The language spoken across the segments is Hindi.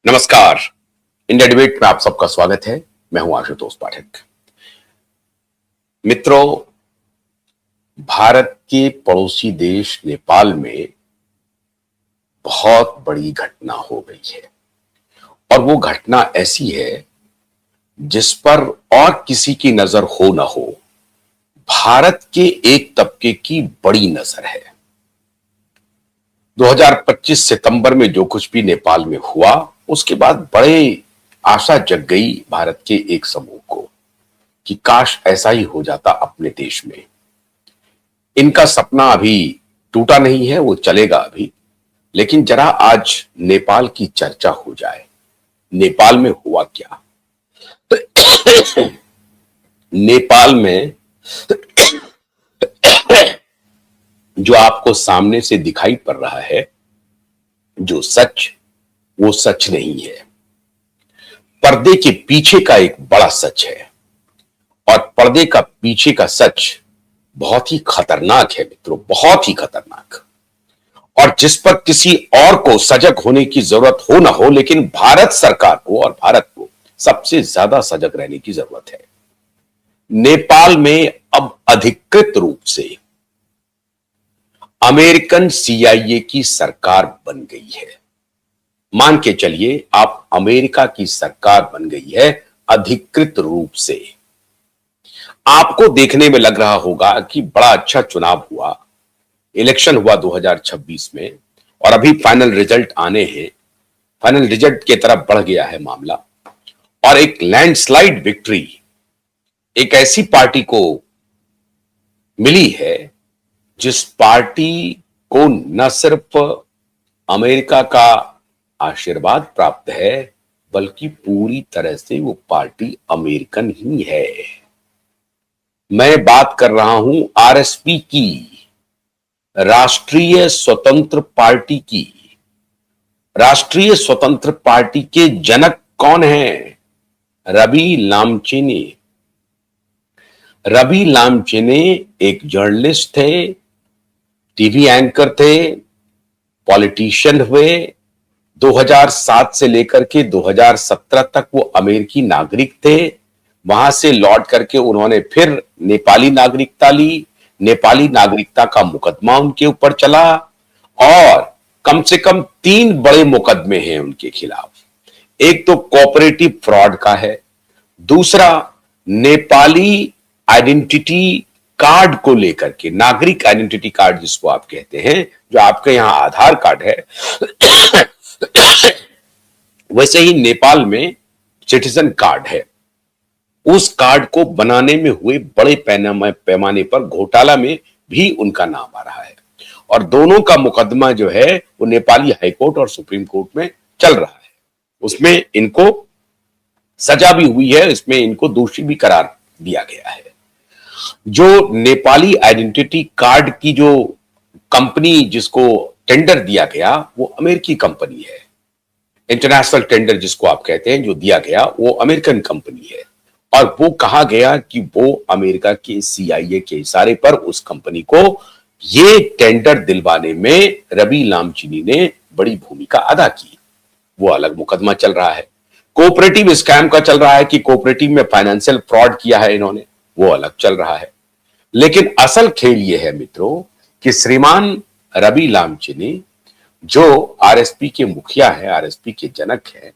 नमस्कार। इंडिया डिबेट में आप सबका स्वागत है। मैं हूं आशुतोष पाठक। मित्रों, भारत के पड़ोसी देश नेपाल में बहुत बड़ी घटना हो गई है और वो घटना ऐसी है जिस पर और किसी की नजर हो न हो, भारत के एक तबके की बड़ी नजर है। 2025 सितंबर में जो कुछ भी नेपाल में हुआ, उसके बाद बड़े आशा जग गई भारत के एक समूह को कि काश ऐसा ही हो जाता अपने देश में। इनका सपना अभी टूटा नहीं है, वो चलेगा अभी। लेकिन जरा आज नेपाल की चर्चा हो जाए। नेपाल में हुआ क्या? नेपाल में जो आपको सामने से दिखाई पड़ रहा है, जो सच, वो सच नहीं है। पर्दे के पीछे का एक बड़ा सच है और पर्दे का पीछे का सच बहुत ही खतरनाक है मित्रों, बहुत ही खतरनाक। और जिस पर किसी और को सजग होने की जरूरत हो ना हो, लेकिन भारत सरकार को और भारत को सबसे ज्यादा सजग रहने की जरूरत है। नेपाल में अब अधिकृत रूप से अमेरिकन सीआईए की सरकार बन गई है। मान के चलिए आप अमेरिका की सरकार बन गई है अधिकृत रूप से। आपको देखने में लग रहा होगा कि बड़ा अच्छा चुनाव हुआ, इलेक्शन हुआ 2026 में और अभी फाइनल रिजल्ट आने हैं। फाइनल रिजल्ट की तरफ बढ़ गया है मामला और एक लैंडस्लाइड विक्ट्री एक ऐसी पार्टी को मिली है जिस पार्टी को न सिर्फ अमेरिका का आशीर्वाद प्राप्त है, बल्कि पूरी तरह से वो पार्टी अमेरिकन ही है। मैं बात कर रहा हूं आरएसपी की, राष्ट्रीय स्वतंत्र पार्टी की। राष्ट्रीय स्वतंत्र पार्टी के जनक कौन हैं? रवि लामचेने। रवि लामचेने एक जर्नलिस्ट थे, टीवी एंकर थे, पॉलिटिशियन हुए। 2007 से लेकर के 2017 तक वो अमेरिकी नागरिक थे। वहां से लौट करके उन्होंने फिर नेपाली नागरिकता ली। नेपाली नागरिकता का मुकदमा उनके ऊपर चला और कम से कम 3 बड़े मुकदमे हैं उनके खिलाफ। एक तो कोऑपरेटिव फ्रॉड का है, दूसरा नेपाली आइडेंटिटी कार्ड को लेकर के, नागरिक आइडेंटिटी कार्ड जिसको आप कहते हैं, जो आपके यहां आधार कार्ड है, वैसे ही नेपाल में सिटीजन कार्ड है। उस कार्ड को बनाने में हुए बड़े पैमाने पर घोटाला में भी उनका नाम आ रहा है और दोनों का मुकदमा जो है वो नेपाली हाईकोर्ट और सुप्रीम कोर्ट में चल रहा है। उसमें इनको सजा भी हुई है, इसमें इनको दोषी भी करार दिया गया है। जो नेपाली आइडेंटिटी कार्ड की जो कंपनी जिसको टेंडर दिया गया, वो अमेरिकी कंपनी है। इंटरनेशनल टेंडर जिसको आप कहते हैं, जो दिया गया वो अमेरिकन कंपनी है और वो कहा गया कि वो अमेरिका के सीआईए के इशारे पर उस कंपनी को ये टेंडर दिलवाने में रवि लामचेने ने बड़ी भूमिका अदा की। वो अलग मुकदमा चल रहा है। कोऑपरेटिव स्कैम का चल रहा है कि कोऑपरेटिव में फाइनेंशियल फ्रॉड किया है इन्होंने, वो अलग चल रहा है। लेकिन असल खेल ये है मित्रों कि श्रीमान रवि लामचेने जो आरएसपी के मुखिया है, आरएसपी के जनक है,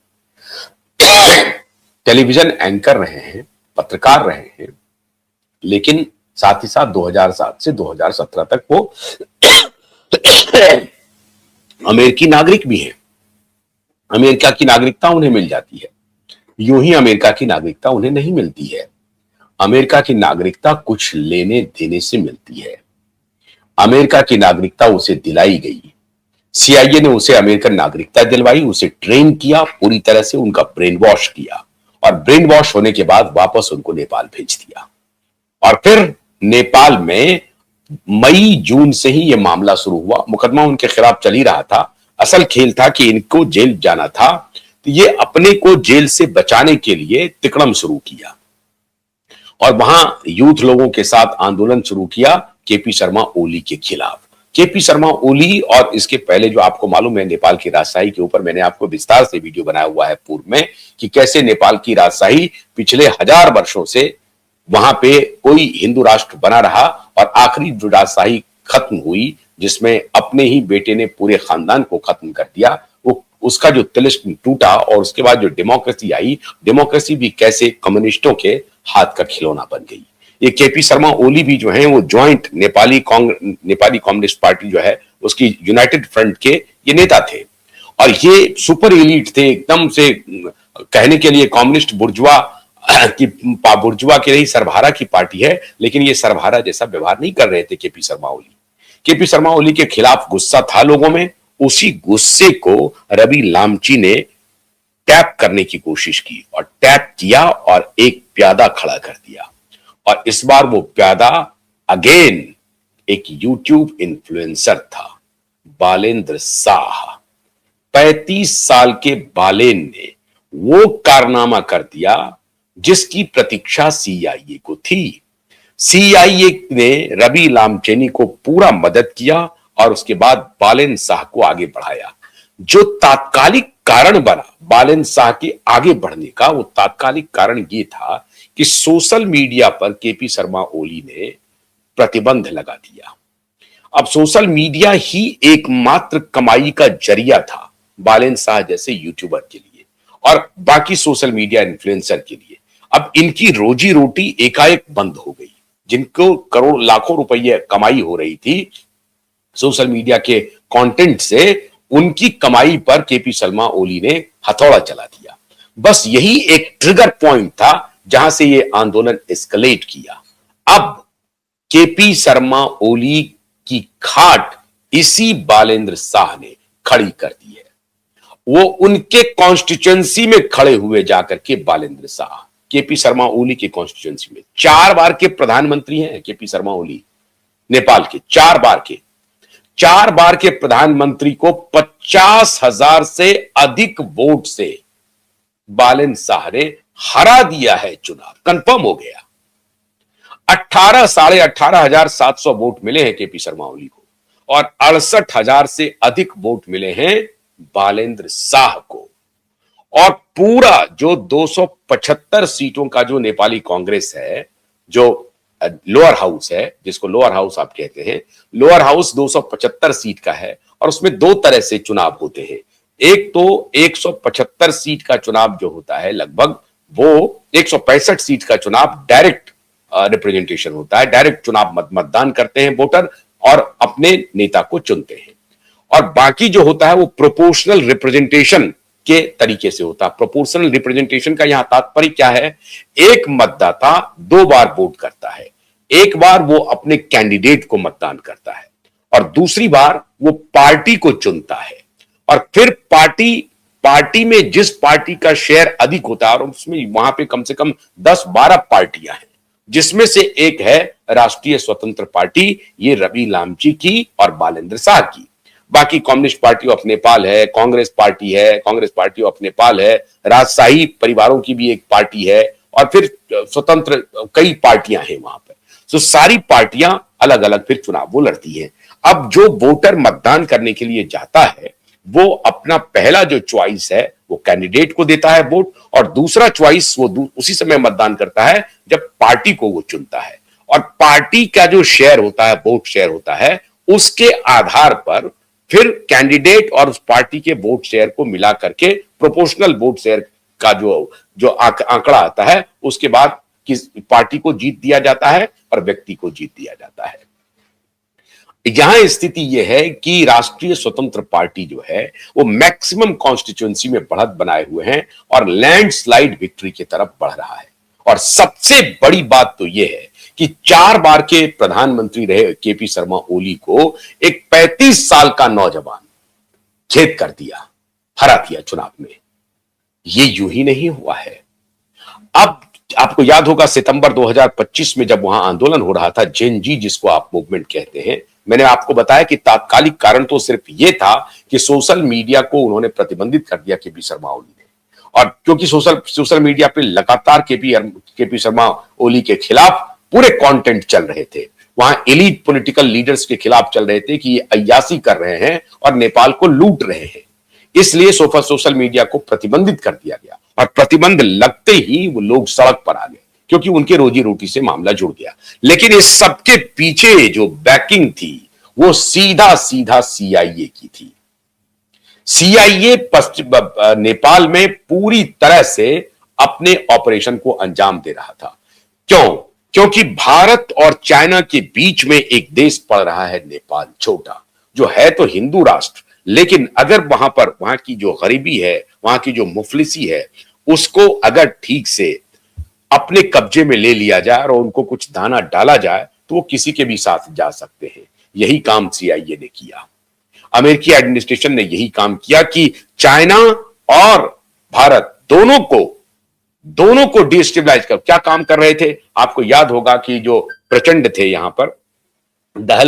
टेलीविजन एंकर रहे हैं, पत्रकार रहे हैं, लेकिन साथ ही साथ 2007 से 2017 तक वो अमेरिकी नागरिक भी हैं। अमेरिका की नागरिकता उन्हें मिल जाती है। यूं ही अमेरिका की नागरिकता उन्हें नहीं मिलती है। अमेरिका की नागरिकता कुछ लेने देने से मिलती है। अमेरिका की नागरिकता उसे दिलाई गई। सीआईए ने उसे अमेरिकन नागरिकता दिलवाई, उसे ट्रेन किया, पूरी तरह से उनका ब्रेन वॉश किया और ब्रेन वॉश होने के बाद वापस उनको नेपाल भेज दिया। और फिर नेपाल में मई जून से ही यह मामला शुरू हुआ। मुकदमा उनके खिलाफ चल ही रहा था। असल खेल था कि इनको जेल जाना था, तो ये अपने को जेल से बचाने के लिए तिकड़म शुरू किया और वहां यूथ लोगों के साथ आंदोलन शुरू किया केपी शर्मा ओली के खिलाफ। केपी शर्मा ओली और इसके पहले जो आपको मालूम है नेपाल की राजशाही के ऊपर मैंने आपको विस्तार से वीडियो बनाया हुआ है पूर्व में कि कैसे नेपाल की राजशाही पिछले 1000 वर्षों से वहां पे कोई हिंदू राष्ट्र बना रहा और आखिरी जो राजशाही खत्म हुई जिसमें अपने ही बेटे ने पूरे खानदान को खत्म कर दिया, वो उसका जो तिलिस्म टूटा और उसके बाद जो डेमोक्रेसी आई, डेमोक्रेसी भी कैसे कम्युनिस्टों के हाथ का खिलौना बन गई। ये केपी शर्मा ओली भी जो है वो ज्वाइंट नेपाली कम्युनिस्ट पार्टी जो है उसकी यूनाइटेड फ्रंट के ये नेता थे और ये सुपर एलीट थे एकदम से, कहने के लिए कम्युनिस्ट बुर्जुआ की बुर्जुआ की नहीं सरभारा की पार्टी है, लेकिन ये सरभारा जैसा व्यवहार नहीं कर रहे थे केपी शर्मा ओली। केपी शर्मा ओली के खिलाफ गुस्सा था लोगों में, उसी गुस्से को रवि लामची ने टैप करने की कोशिश की और टैप किया और एक प्यादा खड़ा कर दिया और इस बार वो प्यादा अगेन एक यूट्यूब इन्फ्लुएंसर था, बालेंद्र शाह। 35 साल के बालेन ने वो कारनामा कर दिया जिसकी प्रतीक्षा सीआईए को थी। सीआईए ने रवि लामचेनी को पूरा मदद किया और उसके बाद बालेन शाह को आगे बढ़ाया। जो तात्कालिक कारण बना बालेन शाह के आगे बढ़ने का, वो तात्कालिक कारण ये था कि सोशल मीडिया पर केपी शर्मा ओली ने प्रतिबंध लगा दिया। अब सोशल मीडिया ही एकमात्र कमाई का जरिया था बालेन शाह जैसे यूट्यूबर के लिए और बाकी सोशल मीडिया इन्फ्लुएंसर के लिए। अब इनकी रोजी रोटी एकाएक बंद हो गई। जिनको करोड़ लाखों रुपये कमाई हो रही थी सोशल मीडिया के कंटेंट से, उनकी कमाई पर केपी शर्मा ओली ने हथौड़ा चला दिया। बस यही एक ट्रिगर पॉइंट था जहां से ये आंदोलन एस्केलेट किया। अब केपी शर्मा ओली की खाट इसी बालेंद्र शाह ने खड़ी कर दी है। वो उनके कॉन्स्टिट्यूएंसी में खड़े हुए जाकर के बालेंद्र शाह, केपी शर्मा ओली के कॉन्स्टिट्यूएंसी में 4 बार के प्रधानमंत्री हैं केपी शर्मा ओली नेपाल के, 4 बार के प्रधानमंत्री को 50,000 से अधिक वोट से बालेन शाह ने हरा दिया है। चुनाव कंफर्म हो गया। 18,500 वोट मिले हैं केपी शर्मा ओली को और 68,000 से अधिक वोट मिले हैं बालेंद्र शाह को। और पूरा जो 275 सीटों का जो नेपाली कांग्रेस है, जो लोअर हाउस है, जिसको लोअर हाउस आप कहते हैं, लोअर हाउस 275 सीट का है और उसमें 2 तरह से चुनाव होते हैं। एक तो 175 सीट का चुनाव जो होता है, लगभग वो 165 सीट का चुनाव डायरेक्ट रिप्रेजेंटेशन होता है, डायरेक्ट चुनाव मतदान करते हैं वोटर और अपने नेता को चुनते हैं। और बाकी जो होता है वो प्रोपोर्शनल रिप्रेजेंटेशन के तरीके से होता है। प्रोपोर्शनल रिप्रेजेंटेशन का यहां तात्पर्य क्या है? एक मतदाता 2 बार वोट करता है। एक बार वो अपने कैंडिडेट को मतदान करता है और दूसरी बार वो पार्टी को चुनता है और फिर पार्टी में जिस पार्टी का शेयर अधिक होता है, और उसमें वहां पे कम से कम 10-12 पार्टियां हैं, जिसमें से एक है राष्ट्रीय स्वतंत्र पार्टी, ये रवि लामची की और बालेंद्र शाह की। बाकी कम्युनिस्ट पार्टी ऑफ नेपाल है, कांग्रेस पार्टी ऑफ नेपाल है, राजशाही परिवारों की भी एक पार्टी है और फिर स्वतंत्र कई पार्टियां हैं वहां पर। तो सारी पार्टियां अलग अलग फिर चुनाव वो लड़ती हैं। अब जो वोटर मतदान करने के लिए जाता है वो अपना पहला जो चॉइस है वो कैंडिडेट को देता है वोट और दूसरा चॉइस वो उसी समय मतदान करता है जब पार्टी को वो चुनता है। और पार्टी का जो शेयर होता है, वोट शेयर होता है, उसके आधार पर फिर कैंडिडेट और उस पार्टी के वोट शेयर को मिला करके प्रोपोर्शनल वोट शेयर का जो आंकड़ा आता है, उसके बाद किस पार्टी को जीत दिया जाता है और व्यक्ति को जीत दिया जाता है। यहां स्थिति यह है कि राष्ट्रीय स्वतंत्र पार्टी जो है वो मैक्सिमम कॉन्स्टिट्यूएंसी में बढ़त बनाए हुए हैं और लैंडस्लाइड विक्ट्री की तरफ बढ़ रहा है। और सबसे बड़ी बात तो यह है कि 4 बार के प्रधानमंत्री रहे केपी शर्मा ओली को एक 35 साल का नौजवान खेद कर दिया, हरा दिया चुनाव में। ये यूं ही नहीं हुआ है। अब आपको याद होगा सितंबर 2025 में जब वहां आंदोलन हो रहा था, जेन जी जिसको आप मूवमेंट कहते हैं, मैंने आपको बताया कि तात्कालिक कारण तो सिर्फ यह था कि सोशल मीडिया को उन्होंने प्रतिबंधित कर दिया केपी शर्मा ओली ने। और क्योंकि सोशल मीडिया पे लगातार केपी शर्मा ओली के खिलाफ पूरे कंटेंट चल रहे थे, वहां एलीट पॉलिटिकल लीडर्स के खिलाफ चल रहे थे कि ये अय्यासी कर रहे हैं और नेपाल को लूट रहे हैं। इसलिए सोशल मीडिया को प्रतिबंधित कर दिया गया और प्रतिबंध लगते ही वो लोग सड़क पर आ गए क्योंकि उनके रोजी रोटी से मामला जुड़ गया। लेकिन इस सबके पीछे जो बैकिंग थी वो सीधा सीधा सीआईए की थी। सीआईए नेपाल में पूरी तरह से अपने ऑपरेशन को अंजाम दे रहा था। क्यों? क्योंकि भारत और चाइना के बीच में एक देश पड़ रहा है नेपाल, छोटा, जो है तो हिंदू राष्ट्र, लेकिन अगर वहां की जो गरीबी है, वहां की जो मुफलिसी है, उसको अगर ठीक से अपने कब्जे में ले लिया जाए और उनको कुछ दाना डाला जाए तो वो किसी के भी साथ जा सकते हैं। यही काम सीआईए ने किया। अमेरिकी एडमिनिस्ट्रेशन ने यही काम किया कि चाइना और भारत दोनों को डिस्टेबलाइज कर क्या काम कर रहे थे। आपको याद होगा कि जो प्रचंड थे यहां पर दहल